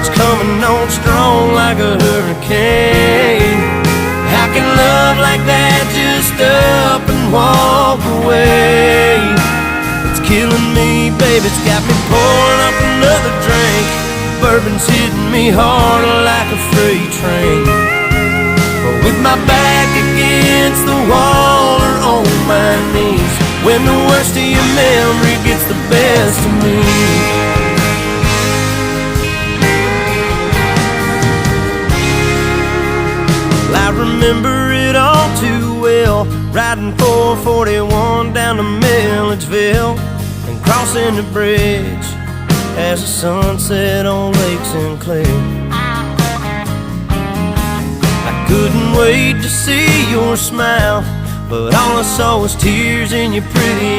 it's coming on strong like a hurricane. How can love like that just up and walk away? It's killing me, baby, it's got me pouring up another drink. Bourbon's hitting me hard like a freight train. But with my back against the wall or on my knees, when the worst of your memory gets the best of me. I remember it all too well, riding 441 down to Milledgeville and crossing the bridge as the sun set on Lake Sinclair. I couldn't wait to see your smile, but all I saw was tears in your pretty